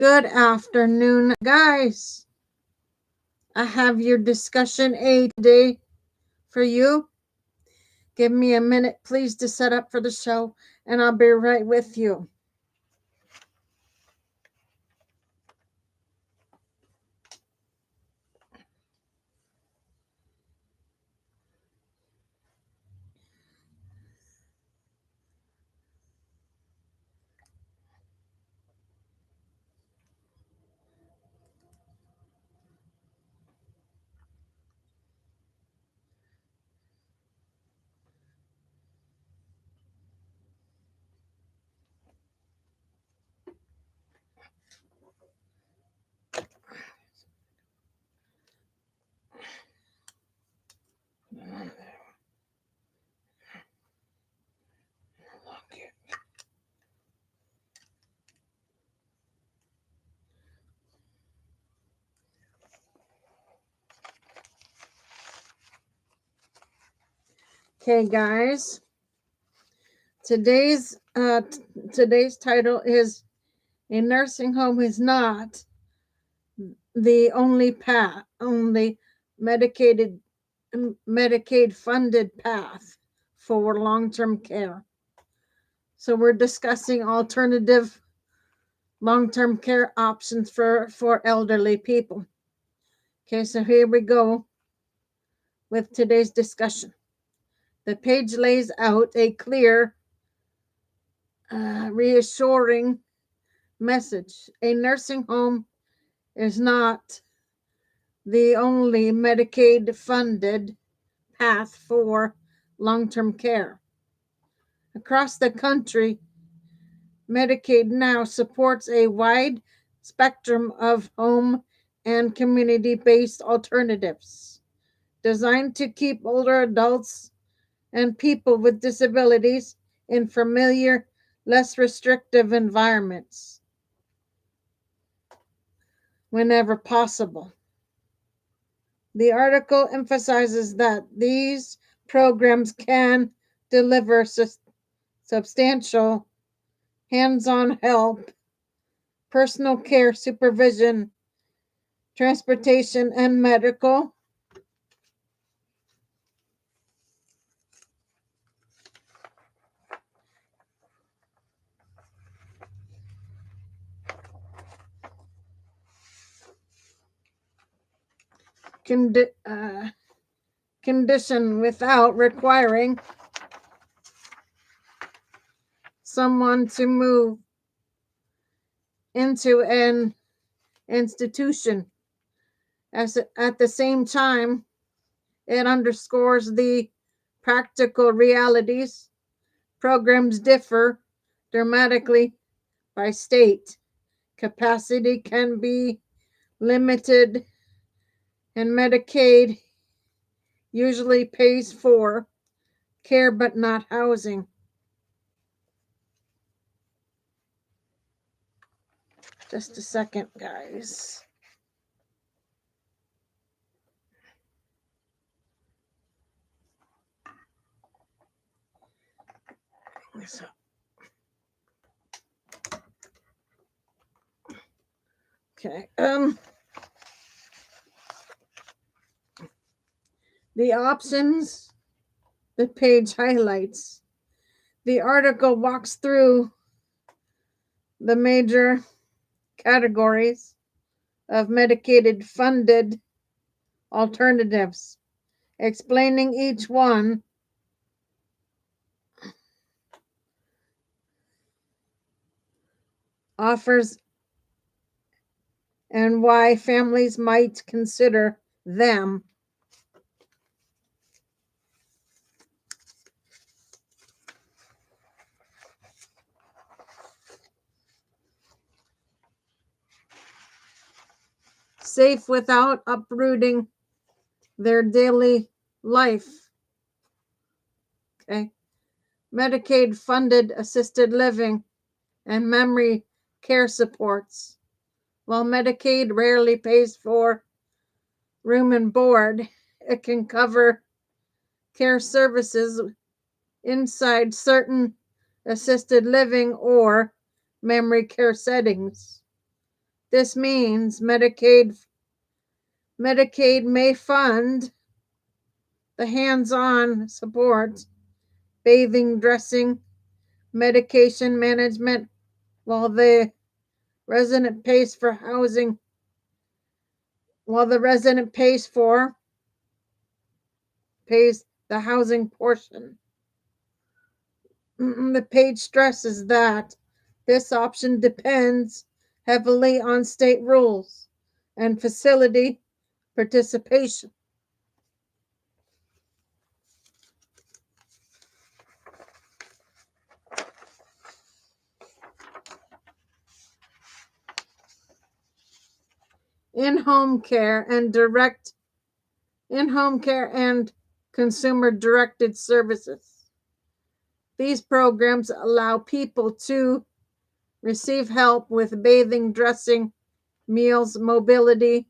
Good afternoon, guys. I have your discussion aid today for you. Give me a minute, please, to set up for the show, and I'll be right with you. Okay, guys. Today's title is "A Nursing Home is Not the only Medicaid-funded path for long-term care." So we're discussing alternative long-term care options for elderly people. Okay, so here we go with today's discussion. The page lays out a clear, reassuring message. A nursing home is not the only Medicaid-funded path for long-term care. Across the country, Medicaid now supports a wide spectrum of home and community-based alternatives designed to keep older adults and people with disabilities in familiar, less restrictive environments whenever possible. The article emphasizes that these programs can deliver substantial hands-on help, personal care supervision, transportation, and medical condition without requiring someone to move into an institution. At the same time, it underscores the practical realities. Programs differ dramatically by state. Capacity can be limited, and Medicaid usually pays for care but not housing. Just a second, guys. Okay. The options the page highlights. The article walks through the major categories of Medicaid-funded alternatives, explaining each one offers and why families might consider them. Safe without uprooting their daily life. Okay. Medicaid-funded assisted living and memory care supports. While Medicaid rarely pays for room and board, it can cover care services inside certain assisted living or memory care settings. This means Medicaid may fund the hands-on support, bathing, dressing, medication management, while the resident pays for housing, while the resident pays the housing portion. The page stresses that this option depends heavily on state rules and facility participation. In-home care and consumer-directed services. These programs allow people to receive help with bathing, dressing, meals, mobility,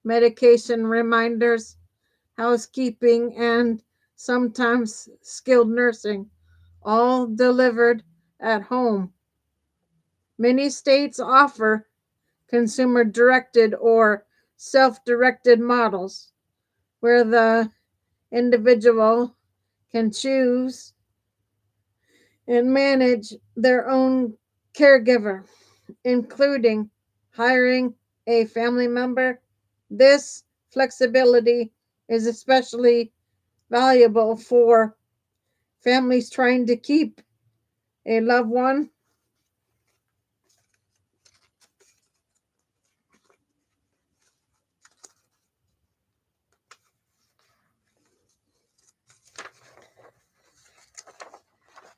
medication reminders, housekeeping, and sometimes skilled nursing, all delivered at home. Many states offer consumer-directed or self-directed models where the individual can choose and manage their own caregiver, including hiring a family member. This flexibility is especially valuable for families trying to keep a loved one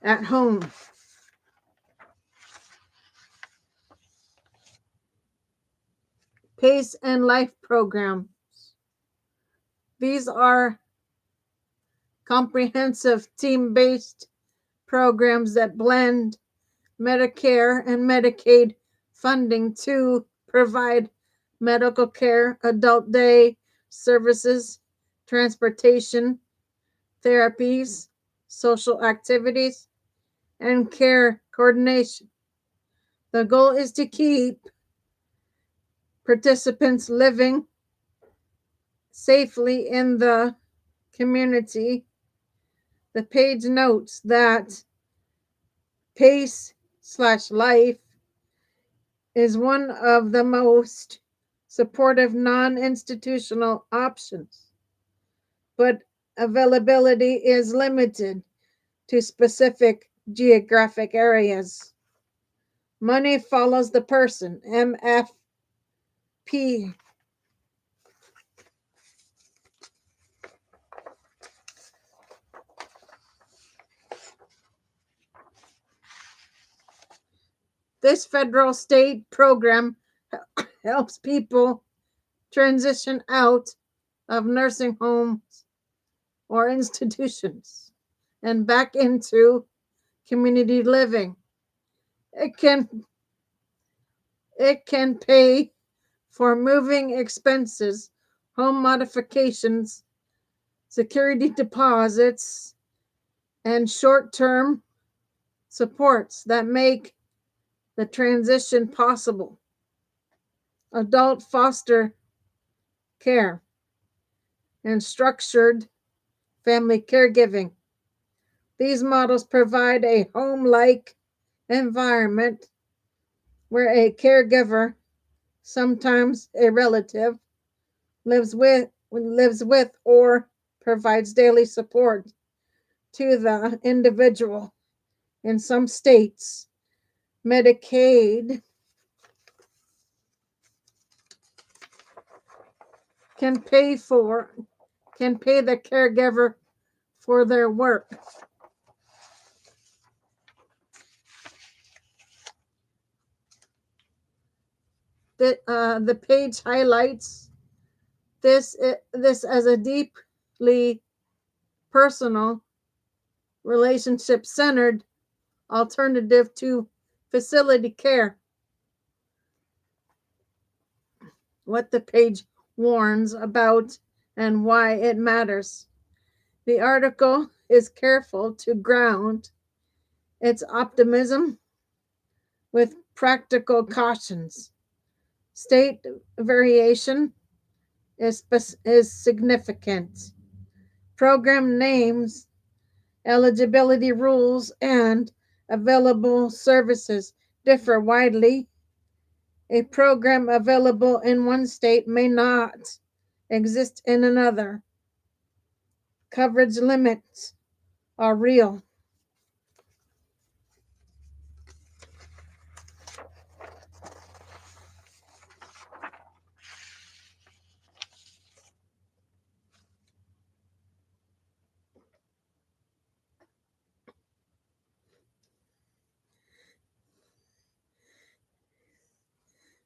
at home. PACE and Life programs. These are comprehensive team-based programs that blend Medicare and Medicaid funding to provide medical care, adult day services, transportation, therapies, social activities, and care coordination. The goal is to keep participants living safely in the community. The page notes that PACE/Life is one of the most supportive non-institutional options, but availability is limited to specific geographic areas. Money follows the person, MFP. This federal state program helps people transition out of nursing homes or institutions and back into community living. It can pay for moving expenses, home modifications, security deposits, and short-term supports that make the transition possible. Adult foster care and structured family caregiving. These models provide a home-like environment where a caregiver, sometimes a relative, lives with or provides daily support to the individual. In some states, Medicaid can pay the caregiver for their work. The page highlights this as a deeply personal, relationship-centered alternative to facility care. What the page warns about and why it matters. The article is careful to ground its optimism with practical cautions. State variation is significant. Program names, eligibility rules, and available services differ widely. A program available in one state may not exist in another. Coverage limits are real.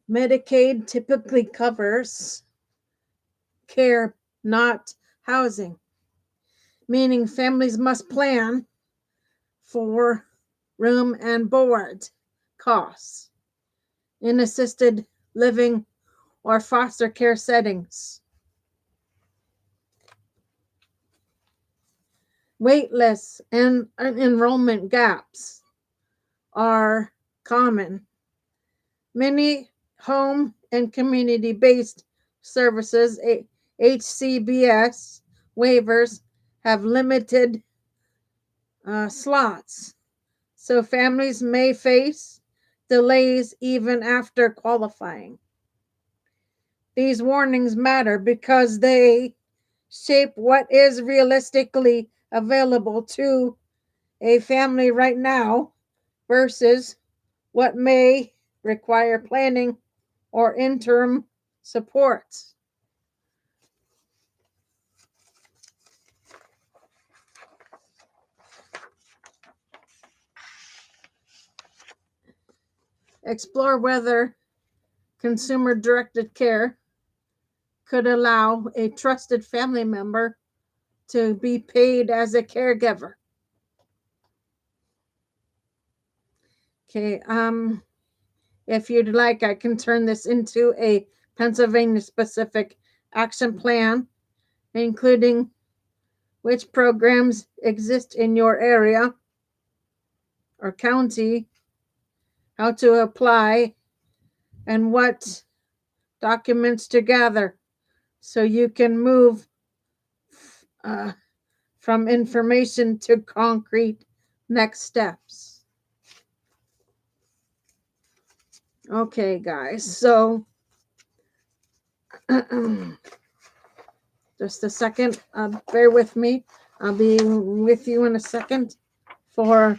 Medicaid typically covers care, not housing, meaning families must plan for room and board costs in assisted living or foster care settings. Wait lists and enrollment gaps are common. Many home and community based services, HCBS waivers, have limited slots, so families may face delays even after qualifying. These warnings matter because they shape what is realistically available to a family right now versus what may require planning or interim support. Explore whether consumer directed care could allow a trusted family member to be paid as a caregiver. Okay, if you'd like, I can turn this into a Pennsylvania specific action plan, including which programs exist in your area or county, how to apply, and what documents to gather so you can move from information to concrete next steps. Okay, guys, so just a second, bear with me. I'll be with you in a second for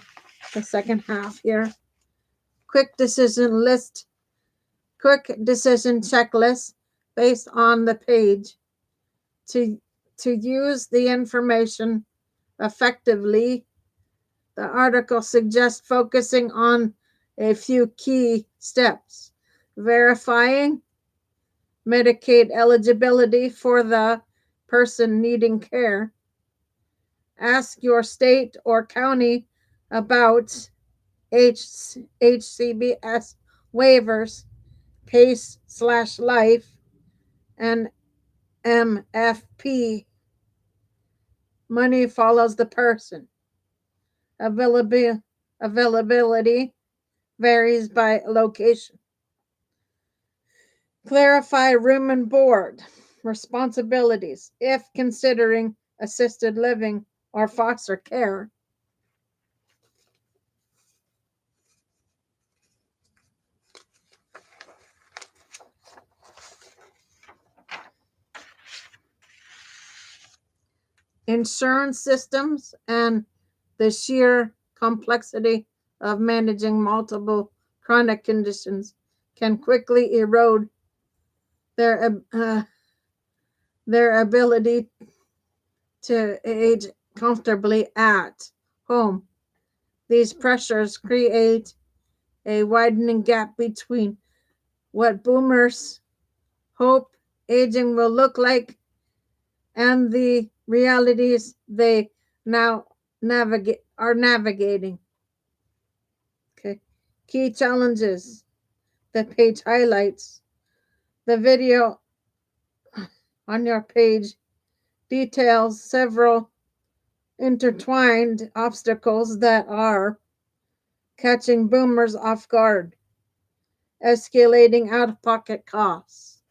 the second half here. Quick decision checklist based on the page to use the information effectively. The article suggests focusing on a few key steps: verifying Medicaid eligibility for the person needing care. Ask your state or county about HCBS waivers, PACE/Life, and MFP. Money follows the person. Availability varies by location. Clarify room and board responsibilities if considering assisted living or foster care. Insurance systems and the sheer complexity of managing multiple chronic conditions can quickly erode their ability to age comfortably at home. These pressures create a widening gap between what boomers hope aging will look like and the realities they now navigating. Okay. Key challenges the page highlights. The video on your page details several intertwined obstacles that are catching boomers off guard. escalating out-of-pocket costs.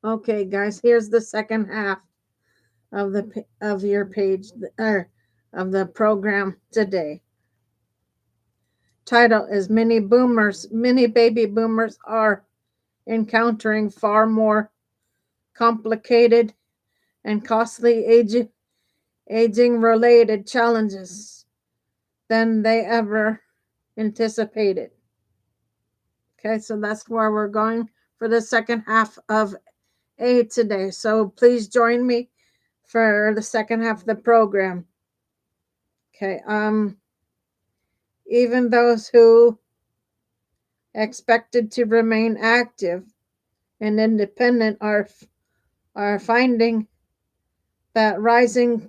Okay, guys, here's the second half of your page, or of the program today. Title is Many baby boomers are encountering far more complicated and costly aging related challenges than they ever anticipated. Okay, so that's where we're going for the second half of A today. So please join me for the second half of the program. Okay, even those who expected to remain active and independent are finding that rising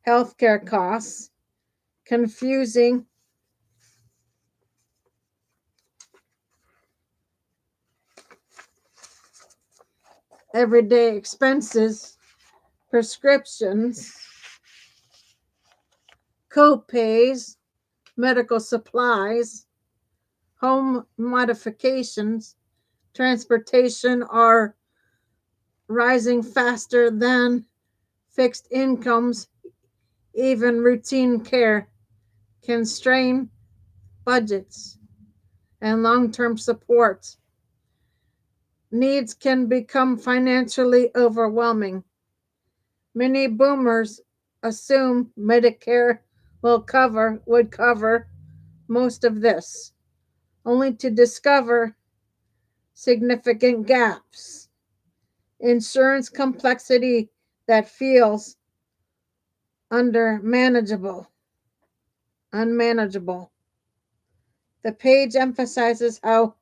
healthcare costs, confusing everyday expenses, prescriptions, co-pays, medical supplies, home modifications, transportation are rising faster than fixed incomes. Even routine care can strain budgets, and long-term support needs can become financially overwhelming. Many boomers assume Medicare would cover most of this, only to discover significant gaps. Insurance complexity that feels unmanageable. The page emphasizes how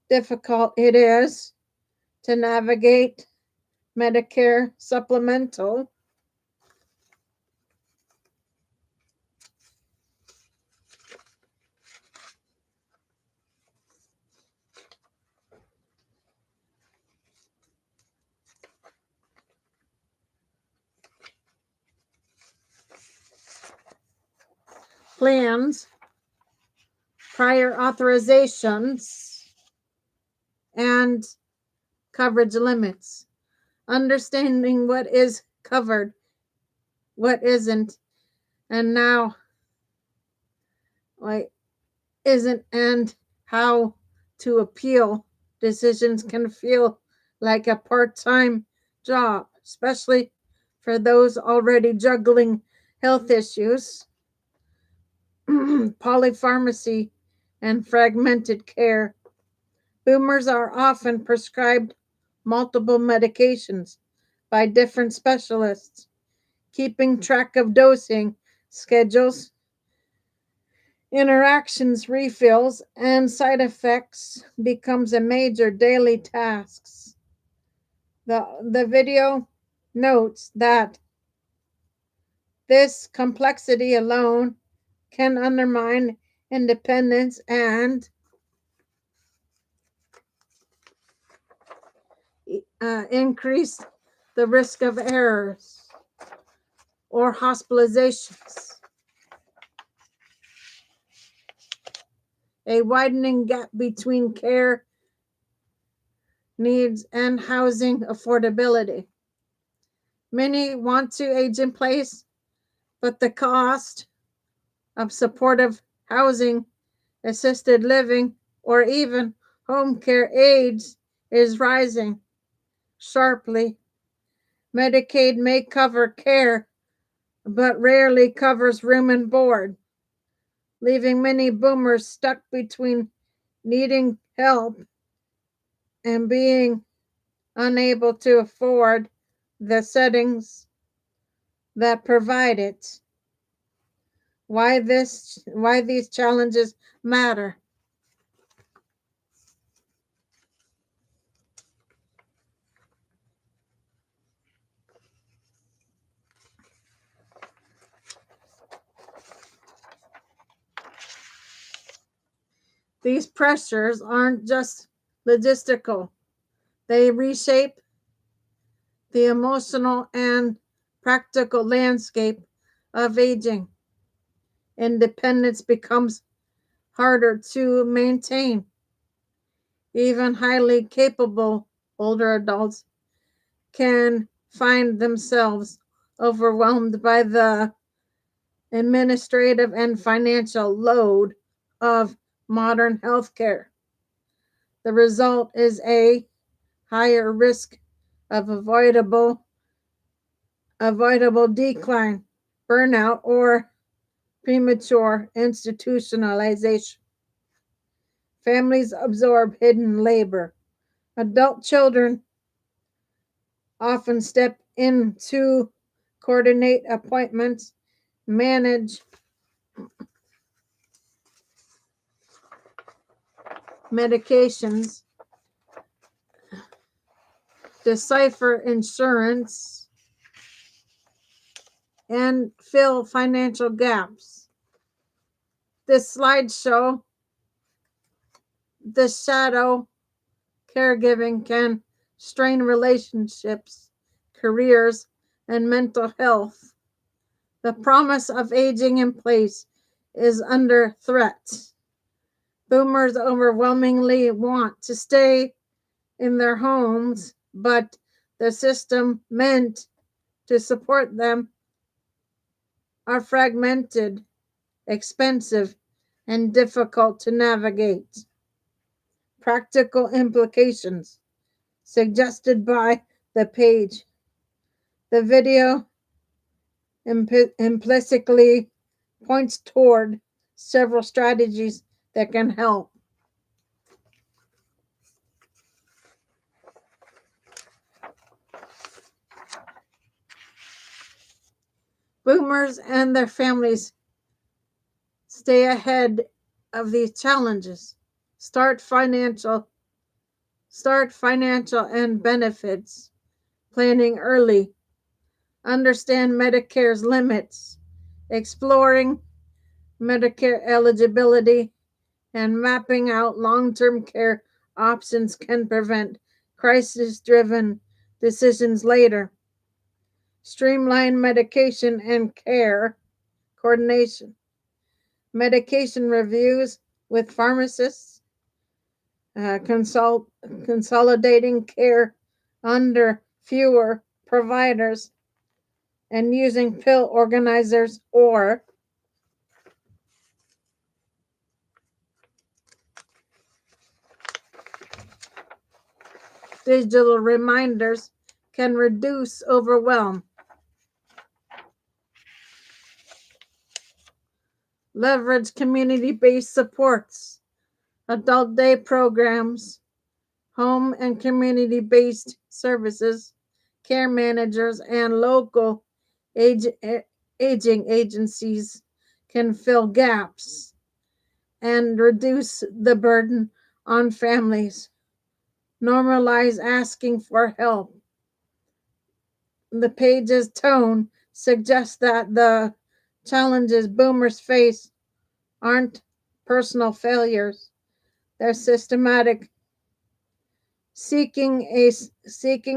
difficult it is to navigate Medicare supplemental plans, prior authorizations, and coverage limits. Understanding what is covered, what isn't, and now what isn't, and how to appeal decisions can feel like a part-time job, especially for those already juggling health issues, polypharmacy, and fragmented care. Boomers are often prescribed multiple medications by different specialists. Keeping track of dosing schedules, interactions, refills, and side effects becomes a major daily task. The video notes that this complexity alone can undermine independence and increase the risk of errors or hospitalizations. A widening gap between care needs and housing affordability. Many want to age in place, but the cost of supportive housing, assisted living, or even home care aids is rising sharply. Medicaid may cover care, but rarely covers room and board, leaving many boomers stuck between needing help and being unable to afford the settings that provide it. Why these challenges matter. These pressures aren't just logistical. They reshape the emotional and practical landscape of aging. Independence becomes harder to maintain. Even highly capable older adults can find themselves overwhelmed by the administrative and financial load of modern healthcare. The result is a higher risk of avoidable decline, burnout, or premature institutionalization. Families absorb hidden labor. Adult children often step in to coordinate appointments, manage medications, decipher insurance, and fill financial gaps. This slideshow, the shadow caregiving can strain relationships, careers, and mental health. The promise of aging in place is under threat. Boomers overwhelmingly want to stay in their homes, but the system meant to support them are fragmented, expensive, and difficult to navigate. Practical implications suggested by the page. The video implicitly points toward several strategies that can help. Boomers and their families stay ahead of these challenges. Start financial and benefits planning early. Understand Medicare's limits. Exploring Medicare eligibility and mapping out long-term care options can prevent crisis-driven decisions later. Streamline medication and care coordination. Medication reviews with pharmacists, consolidating care under fewer providers, and using pill organizers or digital reminders can reduce overwhelm. Leverage community-based supports, adult day programs, home and community-based services, care managers, and local aging agencies can fill gaps and reduce the burden on families. Normalize asking for help. The page's tone suggests that the challenges boomers face aren't personal failures, they're systematic. Seeking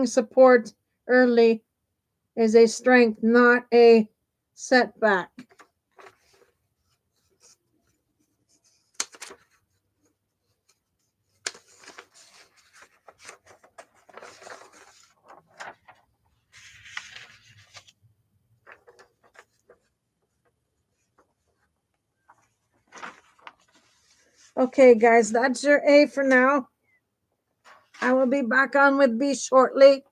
support early is a strength, not a setback. Okay, guys, that's your A for now. I will be back on with B shortly.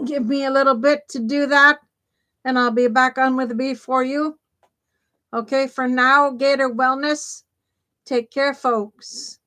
Give me a little bit to do that, and I'll be back on with B for you. Okay, for now, Gator Wellness. Take care, folks.